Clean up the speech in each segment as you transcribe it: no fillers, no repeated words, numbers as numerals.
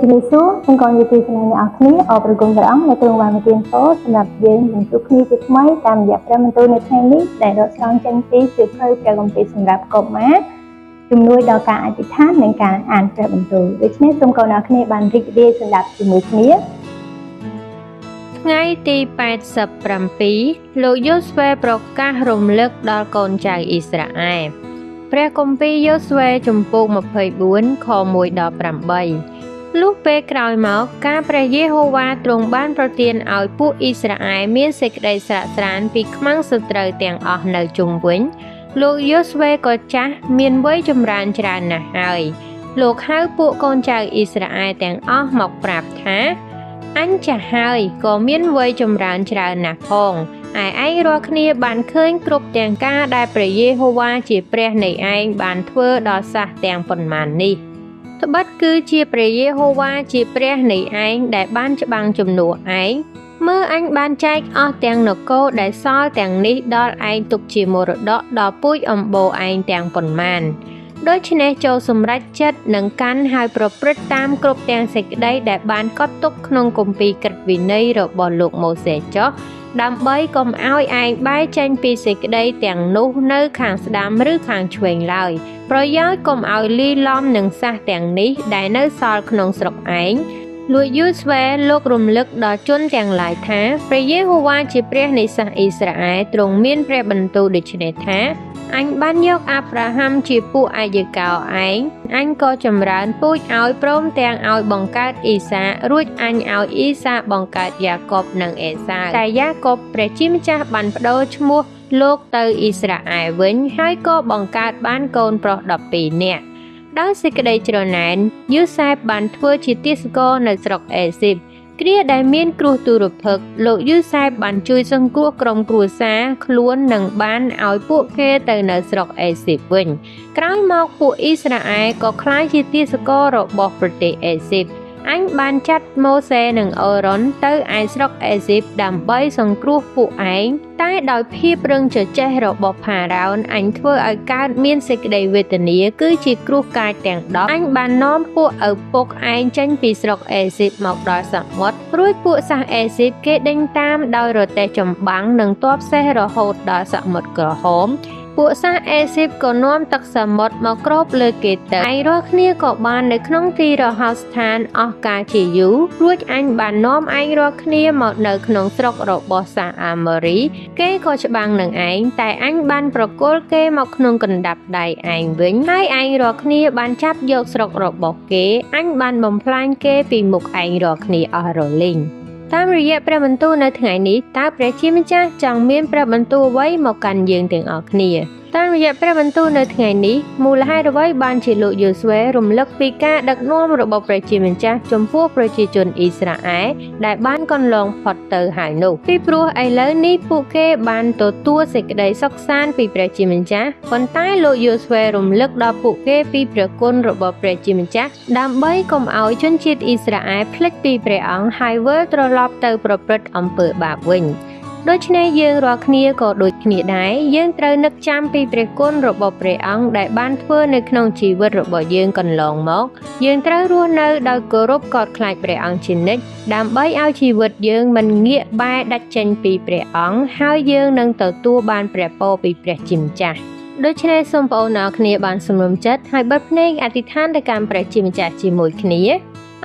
ជំរាបសួរខ្ញុំក៏និយាយពីសំណាក់អ្នកនរគ្នាអរព្រគុណព្រះអង្គដែលទ្រង់បានមកទានពរសម្រាប់យើងនឹងជួបគ្នាជាថ្មីតាមរយៈព្រះបន្ទូលនៅថ្ងៃនេះដែលរកឆ្លងចេញពីសៀវភៅព្រះគម្ពីរសម្រាប់កុមារជំនួយដល់ការអធិដ្ឋាននិងការអានព្រះបន្ទូលដូច្នេះសូមអ្នកនរគ្នាបានរីករាយស្ដាប់ជាមួយគ្នាថ្ងៃទី87លោកយូស្វេប្រកាសរំលឹកដល់កូនចៅអ៊ីស្រាអែលព្រះគម្ពីរយូស្វេជំពូក24ខ1ដល់8លុះពេលក្រោយមកការព្រះយេហូវ៉ាទ្រង់បានប្រទានឲ្យពួកអ៊ីស្រាអែលមានសេចក្តីស្រក់ស្រានពីខ្មាំងសត្រូវទាំងអស់នៅជុំវិញលោកយូស្វេក៏ចាស់មានវ័យចម្រើនច្រើនណាស់ហើយលោកហៅពួកកូនចៅអ៊ីស្រាអែលទាំងអស់មកប្រាប់ថាអញចាស់ហើយក៏មានវ័យចម្រើនច្រើនណាស់ផងឯងរាល់គ្នាបានឃើញគ្រប់ទាំងការដែលព្រះយេហូវ៉ាជាព្រះនៃឯងបានធ្វើដល់សះទាំងប៉ុន្មាននេះត្បិតគឺជាព្រះយេហូវ៉ាជាព្រះនៃឯងដែលបានច្បាំងជំនួសឯងមើលអញបានចែកអស់ទាំងនគរដែលសល់ទាំងនេះដល់ឯងទុកជាមរតកដល់ពូជអម្បូរឯងទាំងប៉ុន្មានដូច្នេះចូលសម្រេចចិត្តនឹងកាន់ហើយប្រព្រឹត្តតាមគ្រប់ទាំងសេចក្តីដែលបានកត់ទុកក្នុងគម្ពីរក្រឹត្យវិន័យរបស់លោកម៉ូសេចុះដើម្បីកុំឲ្យឯងបែរចេញពីសេចក្តីទាំងនោះនៅខាងស្ដាំឬខាងឆ្វេងឡើយប្រយោជន៍កុំឲ្យលីឡំនឹងសះទាំងនេះដែលនៅសល់ក្នុងស្រុកឯងលោកយូស្វេលោករំលឹកដល់ជនទាំងឡាយថាព្រះយេហូវ៉ាជាព្រះនៃសាសអ៊ីស្រាអែលទ្រង់មានព្រះបន្ទូលដូច្នេះថាអញបានយកអាប់រ៉ាហាំជាពួកអាយកោឯងអញក៏ចម្រើនពូជឲ្យព្រមទាំងឲ្យបង្កើតអ៊ីសារួចអញឲ្យអ៊ីសាបង្កើតយ៉ាកុបនិងអេសាតែយ៉ាកុបព្រះជាម្ចាស់បានបដូរឈ្មោះលោកទៅអ៊ីស្រាអែលវិញហើយក៏បង្កើតបានកូនប្រុស12នាក់ដោយសេចក្តីច្រណែនយូសែបបានធ្វើជាទាសករនៅស្រុកអេស៊ីបគ្រាដែលមានគ្រោះទុរភិក្សលោកយូសែបបានជួយសង្គ្រោះក្រុមគ្រួសារខ្លួននិងបានឲ្យពួកគេទៅនៅស្រុកអេស៊ីបវិញក្រោយមកពួកអ៊ីស្រាអែលក៏ក្លាយជាទាសកររបស់ប្រទេសអេស៊ីបអញបានចាត់ម៉ូសេនិងអូរ៉ុនទៅឯស្រុកអេស៊ីបដើម្បីសង្គ្រោះពួកឯងតែដោយភាពរឹងជជែករបស់ផារ៉ោនអញធ្វើឲ្យកើតមានសេចក្តីវេទនាគឺជាគ្រោះកាចទាំង10អញបាននាំពួកឪពុកឯងចេញពីស្រុកអេស៊ីបមកដល់សមុទ្ររួចពួកសាសអេស៊ីបគេដេញតាមដោយរទេះចម្បាំងនិងទ័ពសេះរហូតដល់សមុទ្រក្រហមពួកសាសអេស៊ីបក៏នាំទឹកសមុទ្រមកគ្របលើគេទៅឯរាល់គ្នាក៏បាននៅក្នុងទីរហោស្ថានអស់កាលជាយូររួចអញបាននាំឯងរាល់គ្នាមកនៅក្នុងស្រុករបស់សាសអាម៉ូរីគេក៏ច្បាំងនឹងឯងតែអញបានប្រគល់គេមកក្នុងកណ្ដាប់ដៃឯងវិញហើយឯងរាល់គ្នាបានចាប់យកស្រុករបស់គេអញបានបំផ្លាញគេពីមុខឯងរាល់គ្នាអស់រលីងតាមរយៈព្រះបន្ទូលនៅថ្ងៃនេះតើព្រះជាម្ចាស់ចង់មានព្រះបន្ទូលអ្វីមកកាន់យើងទាំងអស់គ្នាតាមរយៈព្រះបន្ទូលនៅថ្ងៃនេះមូលហេតុអ្វីបានជាលោកយូស្វេរំលឹកពីការដឹកនាំរបស់ព្រះជាម្ចាស់ចំពោះប្រជាជនអ៊ីស្រាអែលដែលបានកន្លងផុតទៅហើយនោះពីព្រោះឥឡូវនេះពួកគេបានទទួលសេចក្តីសុខសាន្តពីព្រះជាម្ចាស់ប៉ុន្តែលោកយូស្វេរំលឹកដល់ពួកគេពីព្រះគុណរបស់ព្រះជាម្ចាស់ដើម្បីកុំឲ្យជនជាតិអ៊ីស្រាអែលភ្លេចពីព្រះអង្គហើយវិលត្រឡប់ទៅប្រព្រឹត្តអំពើបាបវិញដូច្នេះយើងរាល់គ្នាក៏ដូចគ្នាដែរយើងត្រូវនឹកចាំពីព្រះគុណរបស់ព្រះអង្គដែលបានធ្វើនៅក្នុងជីវិតរបស់យើងកន្លងមកយើងត្រូវរស់នៅដោយគោរពកោតខ្លាចព្រះអង្គជានិច្ចដើម្បីឲ្យជីវិតយើងមិនងាកបែរដាច់ចេញពីព្រះអង្គហើយយើងនឹងទទួលបានព្រះពរពីព្រះជាម្ចាស់ដូច្នេះសូមបងប្អូនអរគ្នាបានសម្រុំចិត្តហើយបិទភ្នែកអធិដ្ឋានទៅកាន់ព្រះជាម្ចាស់ជាមួយគ្នា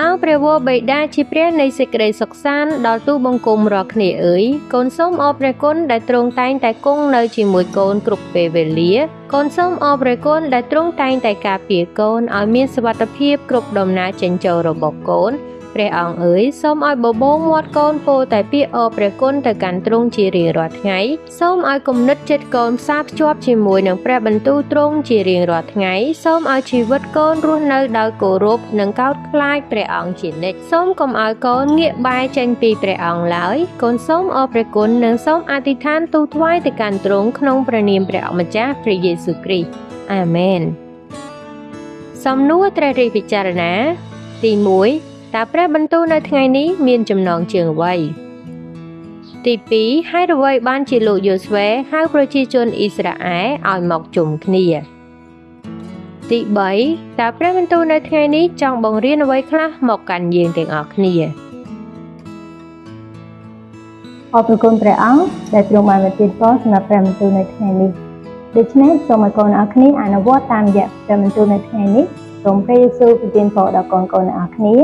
អោព្រះវរបិតាជាព្រះនៃសេចក្តីសុខសាន្តដល់ទូបង្គំរាល់គ្នាអើយកូនសូមអរព្រះគុណដែលទ្រង់តែងតែគង់នៅជាមួយកូនគ្រប់ពេលវេលាកូនសូមអរព្រះគុណដែលទ្រង់តែងតែការពារកូនឲ្យមានសុវត្ថិភាពគ្រប់ដំណើរចេញចូលរបស់កូនព្រះអង្គអើយសូមឲ្យបបោងមាត់កូនពោលតែពាក្យអរព្រះគុណទៅកាន់ទ្រង់ជារៀងរាល់ថ្ងៃសូមឲ្យគំនិតចិត្តកូនផ្សារភ្ជាប់ជាមួយនឹងព្រះបន្ទូលទ្រង់ជារៀងរាល់ថ្ងៃសូមឲ្យជីវិតកូនរស់នៅដោយគោរពនិងកោតខ្លាចព្រះអង្គជានិច្ចសូមកុំឲ្យកូនងាកបែរចេញពីព្រះអង្គឡើយកូនសូមអរព្រះគុណនិងសូមអធិដ្ឋានទូលថ្វាយទៅកាន់ទ្រង់ក្នុងព្រះនាមព្រះអម្ចាស់ព្រះយេស៊ូវគ្រីស្ទអាមែនសំណួរត្រូវរៀបពិចារណាទី1តើព្រះបន្ទូលនៅថ្ងៃនេះមានចំណងជើងអ្វីទី2ហេតុអ្វីបានជាលោកយូស្វេហៅប្រជាជនអ៊ីស្រាអែលឲ្យមកជុំគ្នា ទី3 តើព្រះបន្ទូលនៅថ្ងៃនេះចង់បង្រៀនអ្វីខ្លះមកកាន់យើងទាំងអស់គ្នា អរគុណព្រះអង្គដែលទ្រង់បានប្រទានពរសម្រាប់ព្រះបន្ទូលនៅថ្ងៃនេះដូច្នេះសូមឲ្យកូនអ្នកគ្នាអនុវត្តតាមរយៈព្រះបន្ទូលនៅថ្ងៃនេះសូមព្រះយេស៊ូវប្រទានពរដល់កូនអ្នកគ្នា